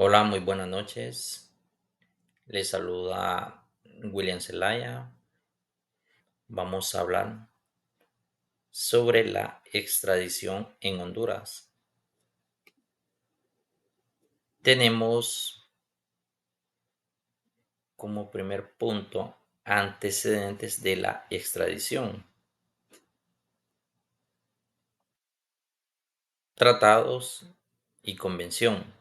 Hola, muy buenas noches. Les saluda William Zelaya. Vamos a hablar sobre la extradición en Honduras. Tenemos como primer punto antecedentes de la extradición. Tratados y convención.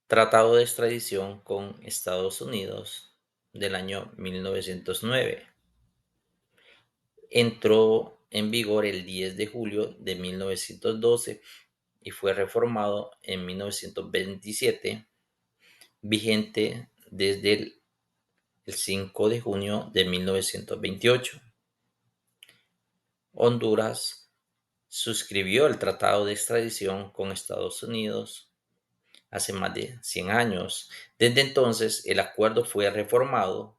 Tratado de extradición con Estados Unidos del año 1909. Entró en vigor el 10 de julio de 1912 y fue reformado en 1927, vigente desde el 5 de junio de 1928. Honduras suscribió el Tratado de Extradición con Estados Unidos hace más de 100 años. Desde entonces, el acuerdo fue reformado,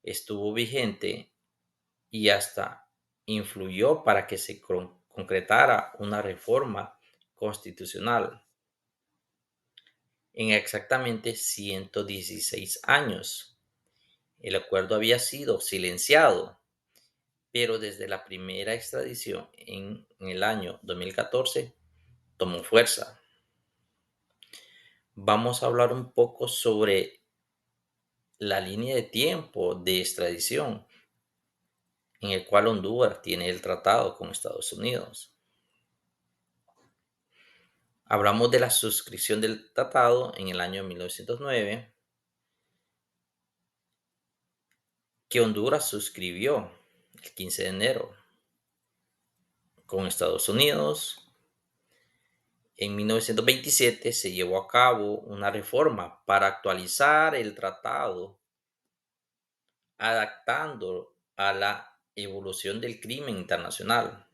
estuvo vigente y hasta influyó para que se concretara una reforma constitucional en exactamente 116 años. El acuerdo había sido silenciado, pero desde la primera extradición en el año 2014 tomó fuerza. Vamos a hablar un poco sobre la línea de tiempo de extradición en el cual Honduras tiene el tratado con Estados Unidos. Hablamos de la suscripción del tratado en el año 1909, que Honduras suscribió el 15 de enero con Estados Unidos. En 1927 se llevó a cabo una reforma para actualizar el tratado, adaptando a la evolución del crimen internacional.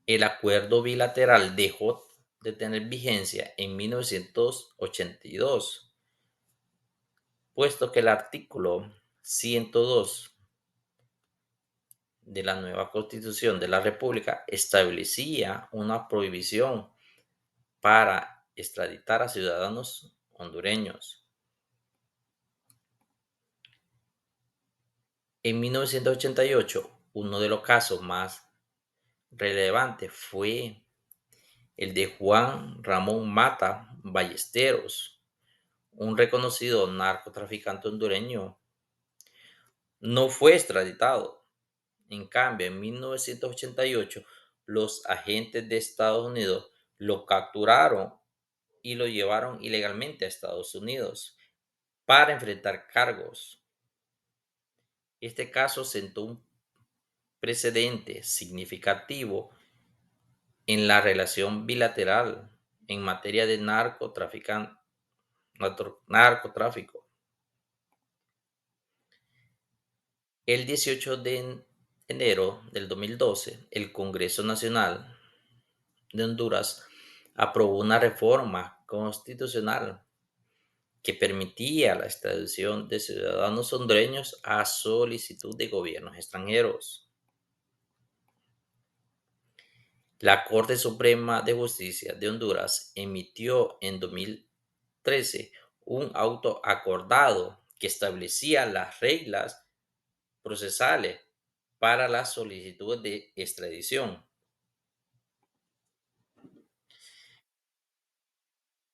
El acuerdo bilateral dejó de tener vigencia en 1982, puesto que el artículo 102 de la nueva Constitución de la República establecía una prohibición para extraditar a ciudadanos hondureños. En 1988, uno de los casos más relevantes fue el de Juan Ramón Mata Ballesteros, un reconocido narcotraficante hondureño. No fue extraditado. En cambio, en 1988, los agentes de Estados Unidos lo capturaron y lo llevaron ilegalmente a Estados Unidos para enfrentar cargos. Este caso sentó un precedente significativo en la relación bilateral en materia de narcotráfico. El 18 de enero del 2012, el Congreso Nacional de Honduras aprobó una reforma constitucional que permitía la extradición de ciudadanos hondureños a solicitud de gobiernos extranjeros. La Corte Suprema de Justicia de Honduras emitió en 2013 un auto acordado que establecía las reglas procesales para la solicitud de extradición.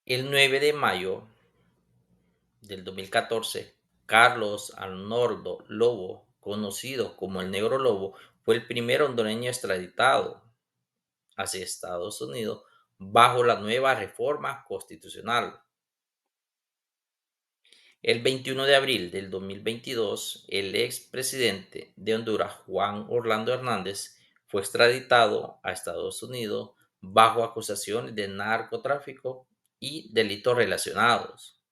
El 9 de mayo del 2014, Carlos Arnoldo Lobo, conocido como el Negro Lobo, fue el primer hondureño extraditado hacia Estados Unidos bajo la nueva reforma constitucional. El 21 de abril del 2022, el expresidente de Honduras, Juan Orlando Hernández, fue extraditado a Estados Unidos bajo acusaciones de narcotráfico y delitos relacionados.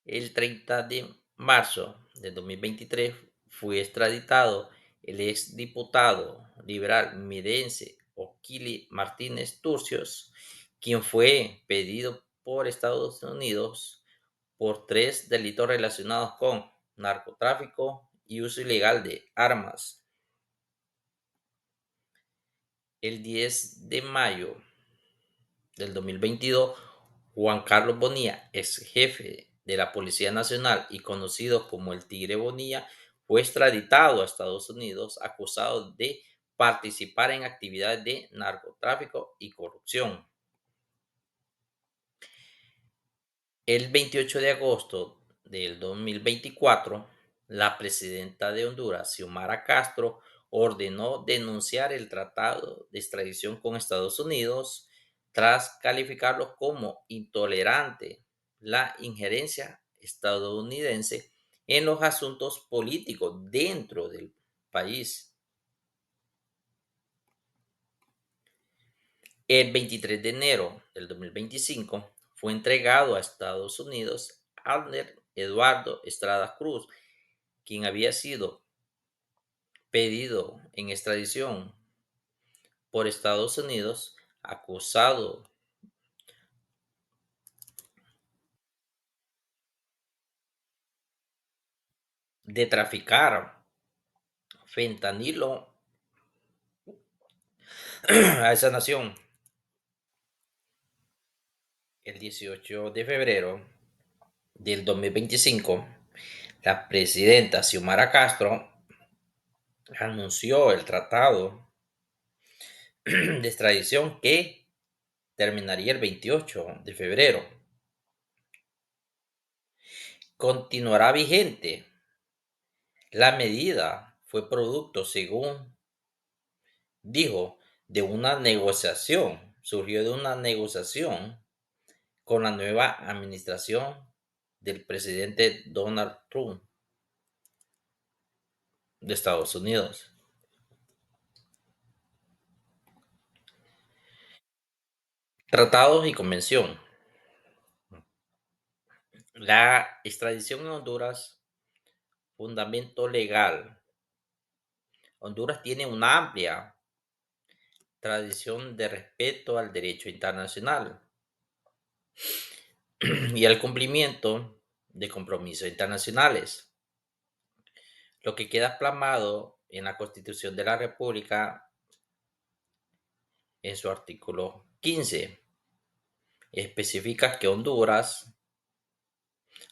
El 30 de marzo de 2023 fue extraditado el exdiputado liberal mirense O'Kili Martínez Turcios, quien fue pedido por Estados Unidos por 3 delitos relacionados con narcotráfico y uso ilegal de armas. El 10 de mayo del 2022, Juan Carlos Bonilla, ex jefe de la Policía Nacional y conocido como el Tigre Bonilla, fue extraditado a Estados Unidos acusado de participar en actividades de narcotráfico y corrupción. El 28 de agosto del 2024, la presidenta de Honduras, Xiomara Castro, ordenó denunciar el tratado de extradición con Estados Unidos tras calificarlo como intolerante la injerencia estadounidense en los asuntos políticos dentro del país. El 23 de enero del 2025 fue entregado a Estados Unidos Abner Eduardo Estrada Cruz, quien había sido pedido en extradición por Estados Unidos, acusado de traficar fentanilo a esa nación. El 18 de febrero del 2025, la presidenta Xiomara Castro anunció el tratado de extradición que terminaría el 28 de febrero. Continuará vigente. La medida fue producto, según dijo, de una negociación, surgió de una negociación con la nueva administración del presidente Donald Trump de Estados Unidos. Tratados y convención. La extradición en Honduras, fundamento legal. Honduras tiene una amplia tradición de respeto al derecho internacional y al cumplimiento de compromisos internacionales, lo que queda plasmado en la Constitución de la República en su artículo 15. Especifica que Honduras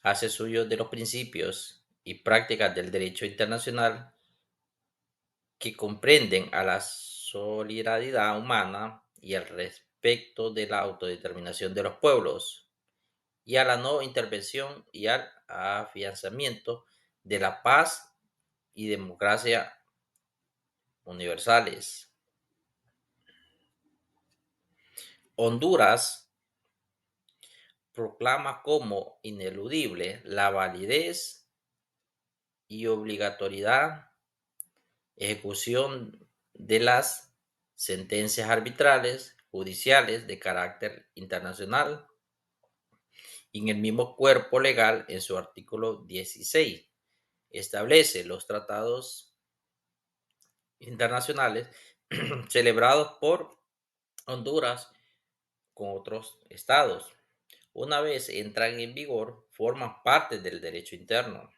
hace suyo de los principios y prácticas del derecho internacional que comprenden a la solidaridad humana y el respeto de la autodeterminación de los pueblos y a la no intervención y al afianzamiento de la paz y democracia universales. Honduras proclama como ineludible la validez y obligatoriedad ejecución de las sentencias arbitrales judiciales de carácter internacional y en el mismo cuerpo legal en su artículo 16 establece los tratados internacionales celebrados por Honduras con otros estados. Una vez entran en vigor, forman parte del derecho interno,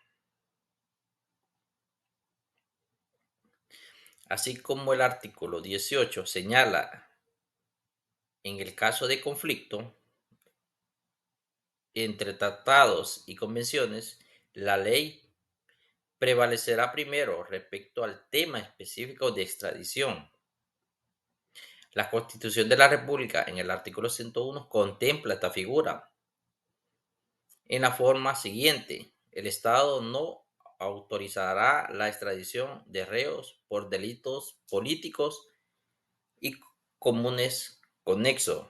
así como el artículo 18 señala, en el caso de conflicto entre tratados y convenciones, la ley prevalecerá primero respecto al tema específico de extradición. La Constitución de la República, en el artículo 101, contempla esta figura en la forma siguiente: el Estado no autorizará la extradición de reos por delitos políticos y comunes conexos.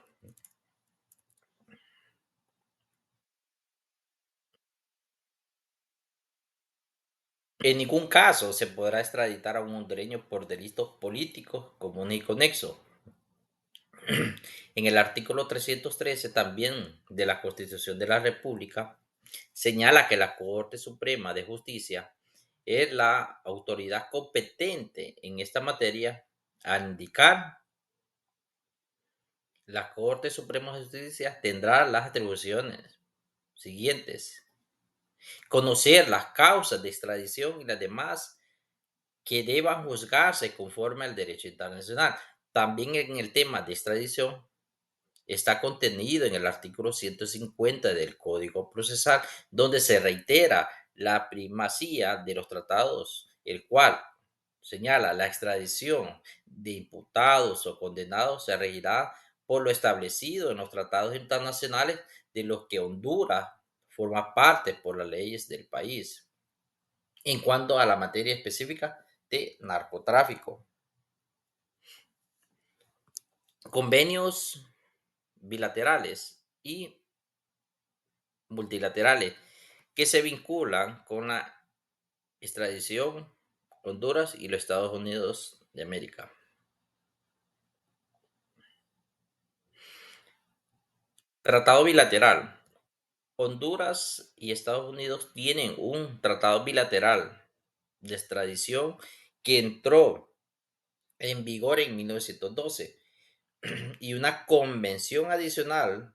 En ningún caso se podrá extraditar a un hondureño por delitos políticos comunes y conexos. En el artículo 313 también de la Constitución de la República señala que la Corte Suprema de Justicia es la autoridad competente en esta materia al indicar la Corte Suprema de Justicia tendrá las atribuciones siguientes: conocer las causas de extradición y las demás que deban juzgarse conforme al derecho internacional. También en el tema de extradición está contenido en el artículo 150 del Código Procesal, donde se reitera la primacía de los tratados, el cual señala la extradición de imputados o condenados se regirá por lo establecido en los tratados internacionales de los que Honduras forma parte por las leyes del país. En cuanto a la materia específica de narcotráfico, convenios bilaterales y multilaterales que se vinculan con la extradición Honduras y los Estados Unidos de América. Tratado bilateral. Honduras y Estados Unidos tienen un tratado bilateral de extradición que entró en vigor en 1912 y una convención adicional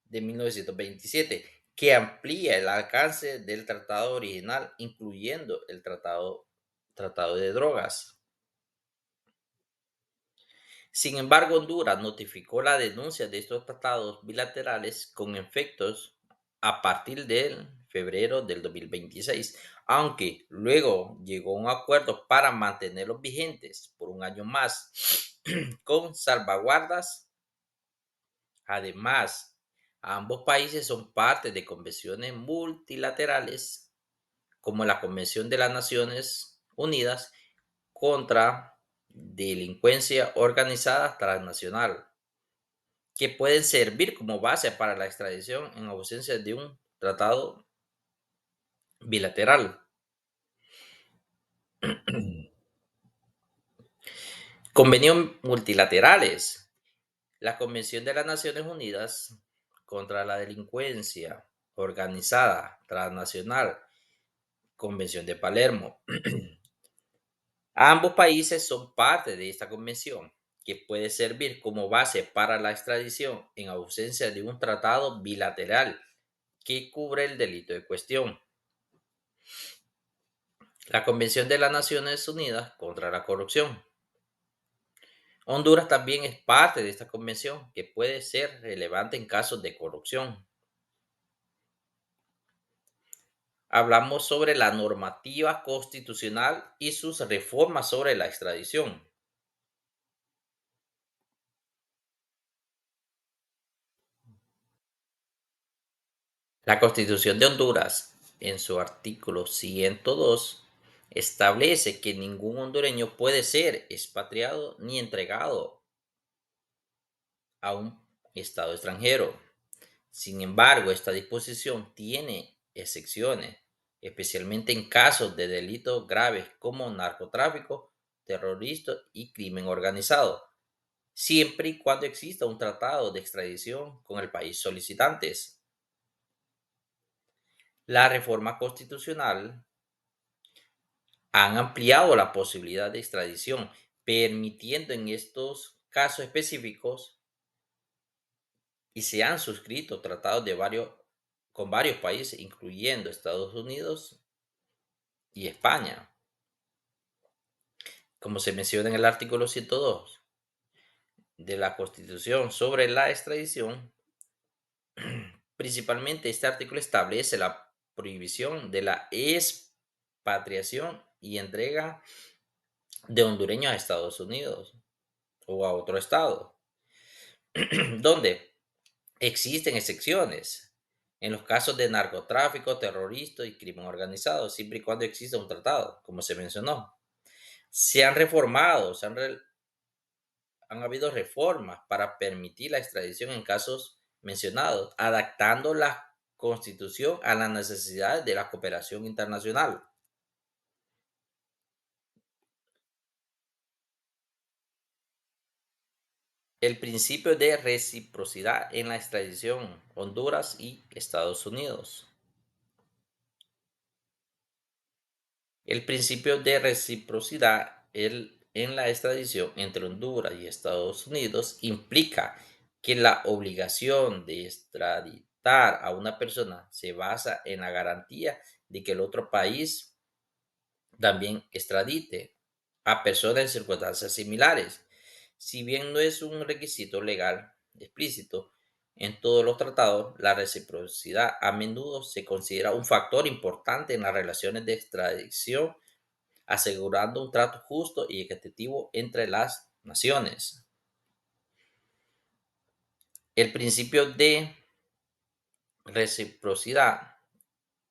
de 1927 que amplía el alcance del tratado original, incluyendo el tratado de drogas. Sin embargo, Honduras notificó la denuncia de estos tratados bilaterales con efectos a partir de febrero del 2026, aunque luego llegó a un acuerdo para mantenerlos vigentes por un año más con salvaguardas. Además, ambos países son parte de convenciones multilaterales como la Convención de las Naciones Unidas contra Delincuencia Organizada Transnacional, que pueden servir como base para la extradición en ausencia de un tratado bilateral. Convenios multilaterales. La Convención de las Naciones Unidas contra la Delincuencia Organizada Transnacional, Convención de Palermo. Ambos países son parte de esta convención, que puede servir como base para la extradición en ausencia de un tratado bilateral que cubre el delito de cuestión. La Convención de las Naciones Unidas contra la Corrupción. Honduras también es parte de esta convención, que puede ser relevante en casos de corrupción. Hablamos sobre la normativa constitucional y sus reformas sobre la extradición. La Constitución de Honduras, en su artículo 102, establece que ningún hondureño puede ser expatriado ni entregado a un Estado extranjero. Sin embargo, esta disposición tiene excepciones, especialmente en casos de delitos graves como narcotráfico, terrorismo y crimen organizado, siempre y cuando exista un tratado de extradición con el país solicitantes. La reforma constitucional han ampliado la posibilidad de extradición, permitiendo en estos casos específicos y se han suscrito tratados con varios países, incluyendo Estados Unidos y España. Como se menciona en el artículo 102 de la Constitución sobre la extradición, principalmente este artículo establece la prohibición de la expatriación y entrega de hondureños a Estados Unidos o a otro estado, donde existen excepciones en los casos de narcotráfico, terrorismo y crimen organizado, siempre y cuando exista un tratado, como se mencionó. Se han reformado, han habido reformas para permitir la extradición en casos mencionados, adaptando la constitución a las necesidades de la cooperación internacional. El principio de reciprocidad en la extradición Honduras y Estados Unidos. El principio de reciprocidad en la extradición entre Honduras y Estados Unidos implica que la obligación de extraditar a una persona se basa en la garantía de que el otro país también extradite a personas en circunstancias similares. Si bien no es un requisito legal explícito en todos los tratados, la reciprocidad a menudo se considera un factor importante en las relaciones de extradición, asegurando un trato justo y equitativo entre las naciones. El principio de reciprocidad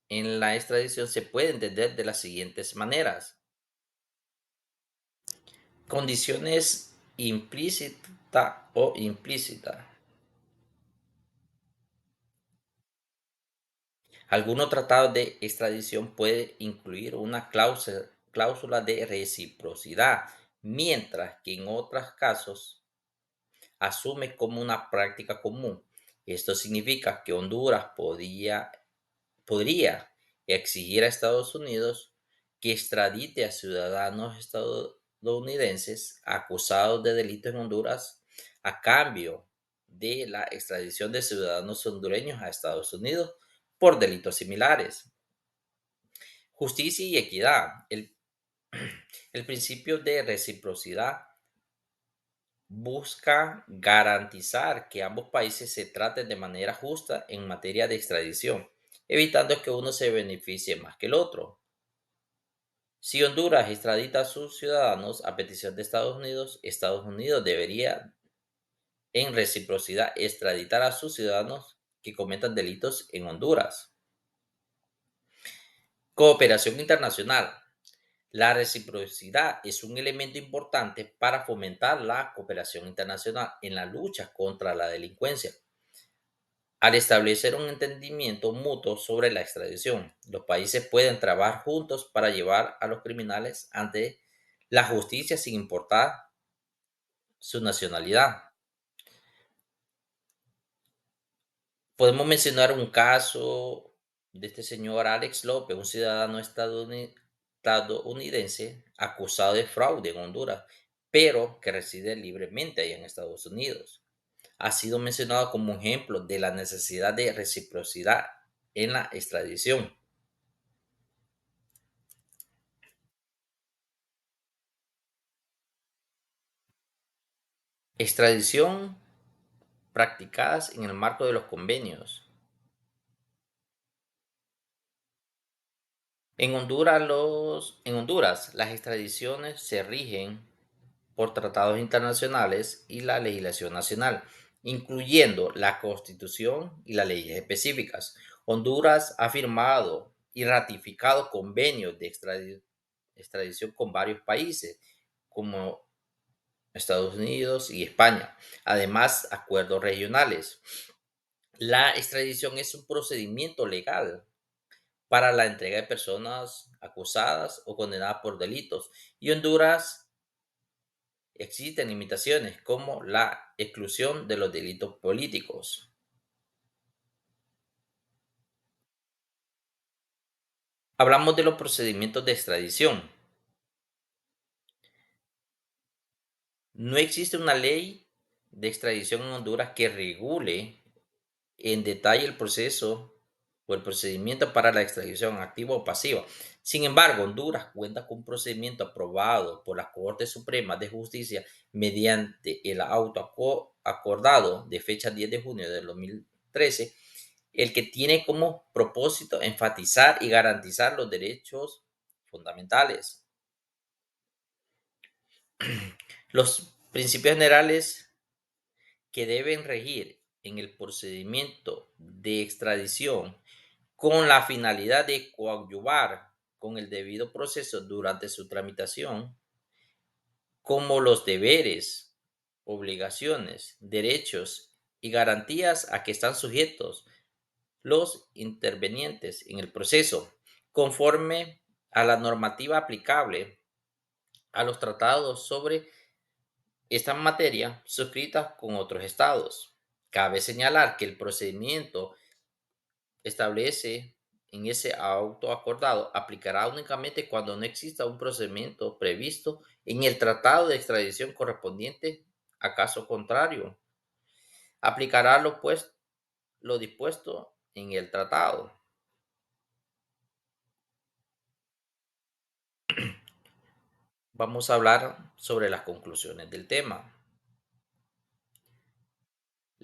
en la extradición se puede entender de las siguientes maneras. Condiciones implícita o implícita. Algunos tratados de extradición pueden incluir una cláusula de reciprocidad, mientras que en otros casos asume como una práctica común. Esto significa que Honduras podría exigir a Estados Unidos que extradite a ciudadanos estadounidenses acusados de delitos en Honduras a cambio de la extradición de ciudadanos hondureños a Estados Unidos por delitos similares. Justicia y equidad. El principio de reciprocidad busca garantizar que ambos países se traten de manera justa en materia de extradición, evitando que uno se beneficie más que el otro. Si Honduras extradita a sus ciudadanos a petición de Estados Unidos debería, en reciprocidad, extraditar a sus ciudadanos que cometan delitos en Honduras. Cooperación internacional. La reciprocidad es un elemento importante para fomentar la cooperación internacional en la lucha contra la delincuencia. Al establecer un entendimiento mutuo sobre la extradición, los países pueden trabajar juntos para llevar a los criminales ante la justicia sin importar su nacionalidad. Podemos mencionar un caso de este señor Alex López, un ciudadano estadounidense acusado de fraude en Honduras, pero que reside libremente allá en Estados Unidos. Ha sido mencionado como ejemplo de la necesidad de reciprocidad en la extradición. Extradición practicadas en el marco de los convenios. En Honduras, las extradiciones se rigen por tratados internacionales y la legislación nacional, incluyendo la Constitución y las leyes específicas. Honduras ha firmado y ratificado convenios de extradición con varios países, como Estados Unidos y España, además acuerdos regionales. La extradición es un procedimiento legal para la entrega de personas acusadas o condenadas por delitos, y Honduras existen limitaciones como la exclusión de los delitos políticos. Hablamos de los procedimientos de extradición. No existe una ley de extradición en Honduras que regule en detalle el proceso o el procedimiento para la extradición activa o pasiva. Sin embargo, Honduras cuenta con un procedimiento aprobado por la Corte Suprema de Justicia mediante el auto acordado de fecha 10 de junio de 2013, el que tiene como propósito enfatizar y garantizar los derechos fundamentales. Los principios generales que deben regir en el procedimiento de extradición con la finalidad de coadyuvar con el debido proceso durante su tramitación, como los deberes, obligaciones, derechos y garantías a que están sujetos los intervenientes en el proceso, conforme a la normativa aplicable a los tratados sobre esta materia suscritas con otros estados. Cabe señalar que el procedimiento establece en ese auto acordado aplicará únicamente cuando no exista un procedimiento previsto en el tratado de extradición correspondiente. A caso contrario, aplicará lo dispuesto en el tratado. Vamos a hablar sobre las conclusiones del tema.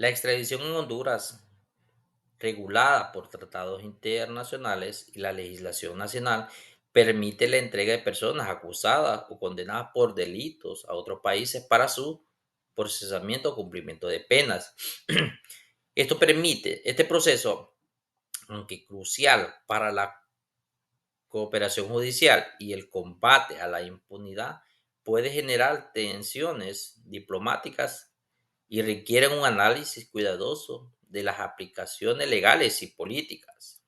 La extradición en Honduras, regulada por tratados internacionales y la legislación nacional, permite la entrega de personas acusadas o condenadas por delitos a otros países para su procesamiento o cumplimiento de penas. Este proceso, aunque crucial para la cooperación judicial y el combate a la impunidad, puede generar tensiones diplomáticas y requieren un análisis cuidadoso de las aplicaciones legales y políticas.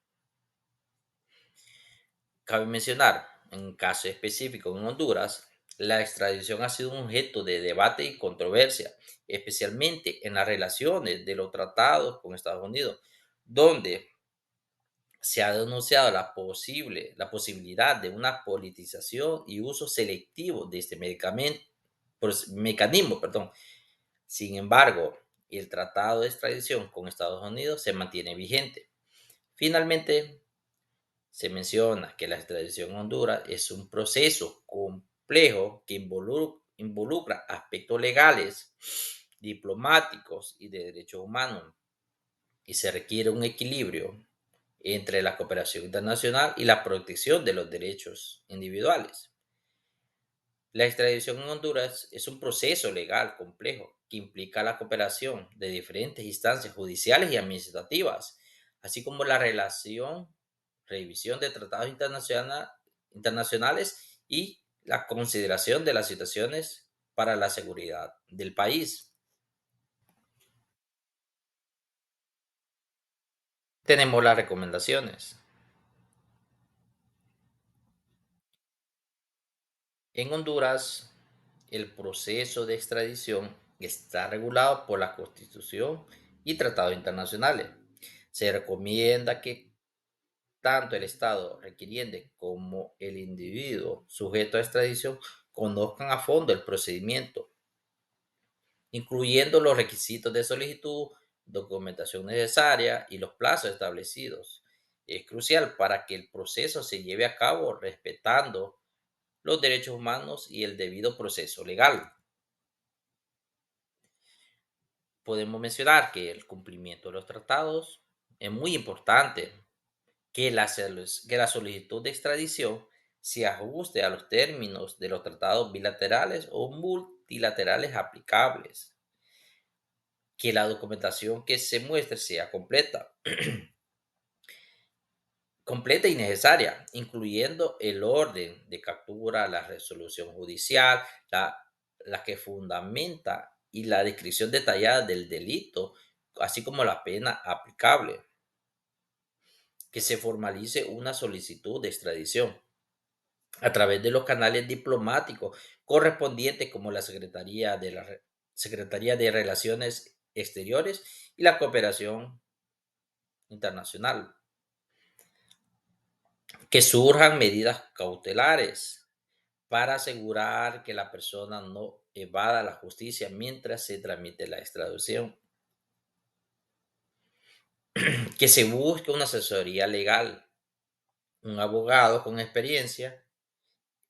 Cabe mencionar, en un caso específico en Honduras, la extradición ha sido un objeto de debate y controversia, especialmente en las relaciones de los tratados con Estados Unidos, donde se ha denunciado la posibilidad de una politización y uso selectivo de este mecanismo. Perdón. Sin embargo, el tratado de extradición con Estados Unidos se mantiene vigente. Finalmente, se menciona que la extradición en Honduras es un proceso complejo que involucra aspectos legales, diplomáticos y de derechos humanos, y se requiere un equilibrio entre la cooperación internacional y la protección de los derechos individuales. La extradición en Honduras es un proceso legal complejo que implica la cooperación de diferentes instancias judiciales y administrativas, así como la revisión de tratados internacionales y la consideración de las situaciones para la seguridad del país. Tenemos las recomendaciones. En Honduras, el proceso de extradición está regulado por la Constitución y tratados internacionales. Se recomienda que tanto el Estado requiriente como el individuo sujeto a extradición conozcan a fondo el procedimiento, incluyendo los requisitos de solicitud, documentación necesaria y los plazos establecidos. Es crucial para que el proceso se lleve a cabo respetando los derechos humanos y el debido proceso legal. Podemos mencionar que el cumplimiento de los tratados es muy importante, que la solicitud de extradición se ajuste a los términos de los tratados bilaterales o multilaterales aplicables, que la documentación que se muestre sea completa y necesaria, incluyendo el orden de captura, la resolución judicial, la que fundamenta y la descripción detallada del delito, así como la pena aplicable, que se formalice una solicitud de extradición a través de los canales diplomáticos correspondientes como la Secretaría de Relaciones Exteriores y la Cooperación Internacional, que surjan medidas cautelares para asegurar que la persona no evada la justicia mientras se tramite la extradición, que se busque una asesoría legal, un abogado con experiencia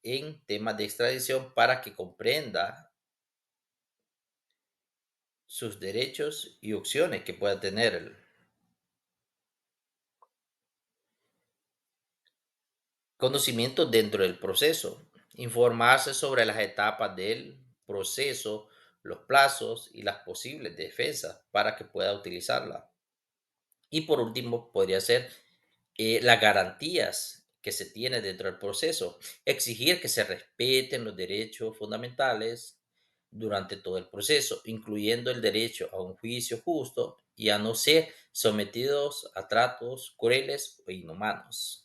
en temas de extradición para que comprenda sus derechos y opciones que pueda tener el conocimiento dentro del proceso, informarse sobre las etapas del proceso, los plazos y las posibles defensas para que pueda utilizarla. Y por último, podría ser las garantías que se tiene dentro del proceso, exigir que se respeten los derechos fundamentales durante todo el proceso, incluyendo el derecho a un juicio justo y a no ser sometidos a tratos crueles o inhumanos.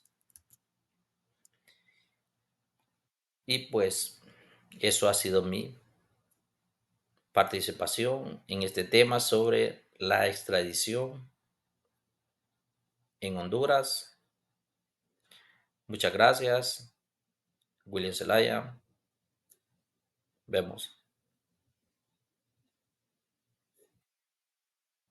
Y pues eso ha sido mi participación en este tema sobre la extradición en Honduras. Muchas gracias, William Zelaya. Vemos.